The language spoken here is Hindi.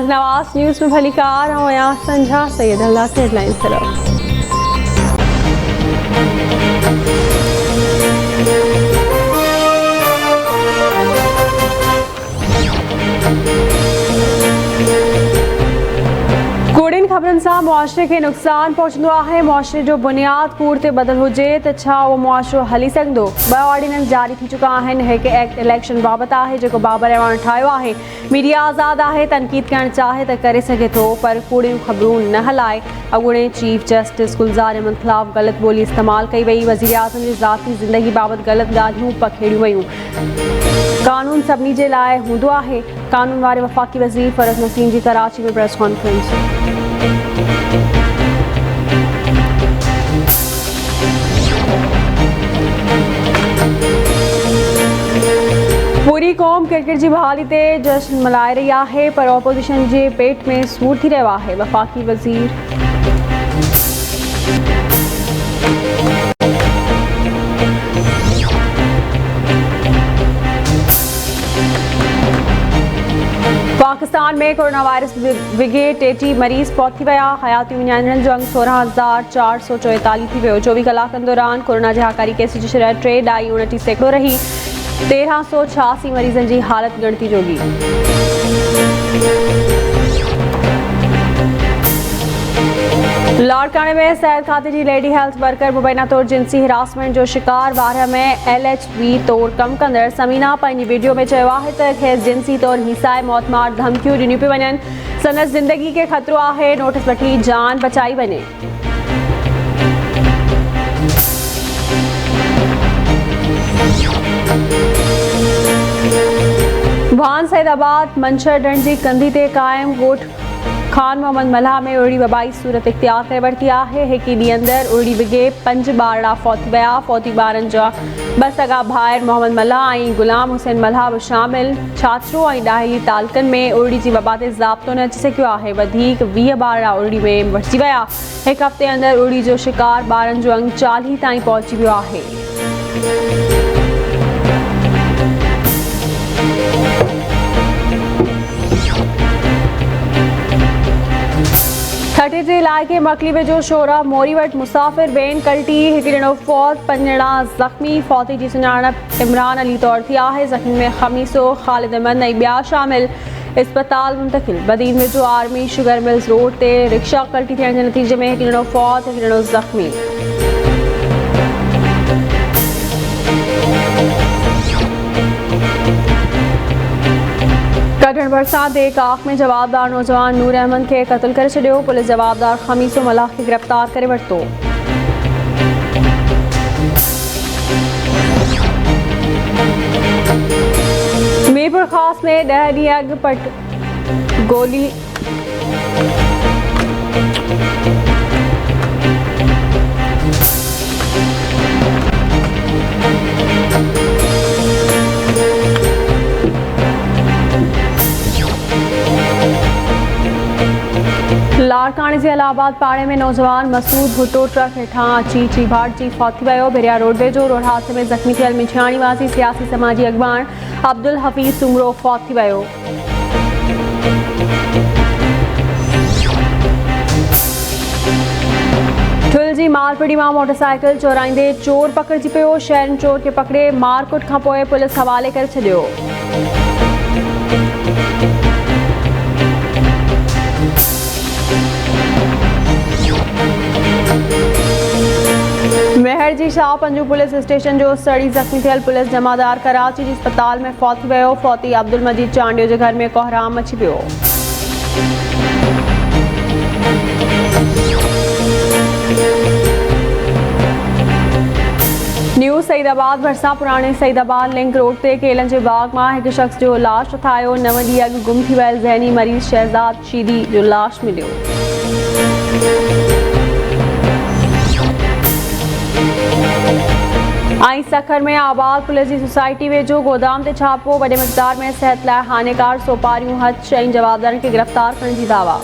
नवाज न्यूज़ में भली कार हूँ यहाँ संझा सैयद अल्लाह से हेडलाइन तरफ। कूड़िन खबरन सां मुआशरे के नुक़सान पहुंचंदो आहे। मुआशरे जो बुनियाद कूड़ ते बदल हुजे त छा उहो मुआशरो हली सघंदो? ॿ ऑर्डिनेंस जारी थी चुका आहिनि। हिकु एक्ट इलेक्शन बाबति आहे जेको बाबर अहवान ठाहियो आहे। मीडिया आज़ाद आहे, तनक़ीद करणु चाहे त करे सघे थो, पर कूड़ियूं ख़बरूं न हलाए। अॻूणे चीफ जस्टिस गुलज़ार अहमद ख़िलाफ़ ग़लति ॿोली इस्तेमालु कई वई। वज़ीर आज़म जी ज़ाती ज़िंदगी बाबति ग़लति ॻाल्हियूं पखेड़ियूं वयूं। कानून सभिनी जे लाइ हूंदो आहे। कानून वारे वफ़ाक़ी वज़ीर फ़रज़ नसीम जी कराची में प्रेस कॉन्फ्रेंस। पूरी क़ौम क्रिकेट जी बहाली ते जश्न मल्हाए रही आहे, पर ऑपोजिशन जे पेट में सूर थी रहियो आहे। वफ़ाक़ी वज़ीर पाकिस्तान में कोरोना वायरस विगे 33 मरीज़ फौत थी विया। हयाती विञाइण जो अंग 16,444 थी वियो। 24 कलाकनि दौरान कोरोना जे हाकारी केस जी शरह 3.29% रही। 1386 मरीज़नि जी हालत ॻणती जोगी। लाड़काने में सेहत खाते जी लेडी हेल्थ वर्कर मुबैना तौर जिनसी हिरासमेंट जो शिकार। 12 में LHV तौर कम कंदड़ समीना पंहिंजी वीडियो में चयो आहे त खेसि जिनसी तौर हिसाए मौतमार धमकियूं ॾिनियूं पियूं वञनि। संदसि ज़िंदगी खे ख़तरो आहे, नोटिस वठी जान बचाई वञे। वान सैदाबाद मंशर ढंढ जी कंधी ते क़ाइम ॻोठ खान मोहम्मद मल्हा में उड़ी वबाई सूरत इख्तियार करे वरिती आहे। हिकु ॾींहुं अंदरि उड़ी विगे 5 ॿारड़ा फौत थी विया। फौती ॿारनि जा 2 सॻा भाइर मोहम्मद मल्हा ऐं गुलाम हुसैन मल्हा बि शामिल। छाछरो ऐं ॾाहिली तालुकनि में उड़ी जी वबा ते ज़ाब्तो न अची सघियो आहे। वधीक 20 ॿारड़ा उड़ी में वठिजी विया। हिकु हफ़्ते अंदरि उड़ी जो शिकार ॿारनि जो अंग 40 ताईं पहुची वियो आहे। खटे जे इलाइक़े मकली वेझो शोरा मोरी वटि मुसाफ़िर वेन कल्टी। हिकु ॼणो फौत, 5 ॼणा ज़ख़्मी। फौती जी सुञाणप इमरान अली तौर थी आहे। ज़ख़्मी में ख़मीसो, ख़ालिद अहमद ऐं ॿिया शामिल। इस्पताल मुंतक़िल। बदीन वेझो आर्मी शुगर मिल्स रोड ते रिक्शा कल्टी थियण जे नतीजे में हिकु ॼणो फौत, हिकु ॼणो ज़ख़्मी। कटण बरसात एक आख में जवाबदार नौजवान नूर अहमद के कत्ल करे छॾियो। पुलिस जवाबदार ख़मीसो मल्हा खे गिरफ़्तार करे वरितो। मीरपुर ख़ास में 10 ॾींहं अॻु गोली लाड़काने जे इलाहाबाद पाड़े में नौजवान मसूद भुट्टो ट्रक हेठां अची चीभाट जी फौत थी वियो। बेरिया रोडवे जो रोड हादसे में ज़ख़्मी थियल मिठियाणी वासी सियासी समाजी अॻवान अब्दुल हफ़ीज़ सुमरो फौत थी वियो। ठुल जी मालपड़ी मां मोटरसाइकिल चोराईंदे चोर पकड़जी पियो। शहरनि चोर खे पकड़े मारकुट खां पोइ पुलिस हवाले करे छॾियो। मेहर जी शाह पंजू पुलिस स्टेशन जो सड़ी ज़ख़्मी थियल पुलिस जमादार कराची जी अस्पताल में फौत थी वियो। फौती अब्दुल मजीद चांडियो जे घर में कोहराम मची पियो। न्यू सईदाबाद भरिसां पुराणे सईदाबाद लिंक रोड ते केलनि जे बाग मां हिकु शख़्स जो लाश उठायो। 9 ॾींहं अॻु गुम थी वियल ज़हनी मरीज़ शहज़ाद शीदी जो लाश मिलियो। आई सखर में आबाद पुलिस जी सोसाइटी वेझो गोदाम ते छापो। वॾे मक़दार में सेहत लाइ हानिकार सोपारियूं हथ शयूं जवाबदारनि खे गिरफ़्तार करण जी दावा।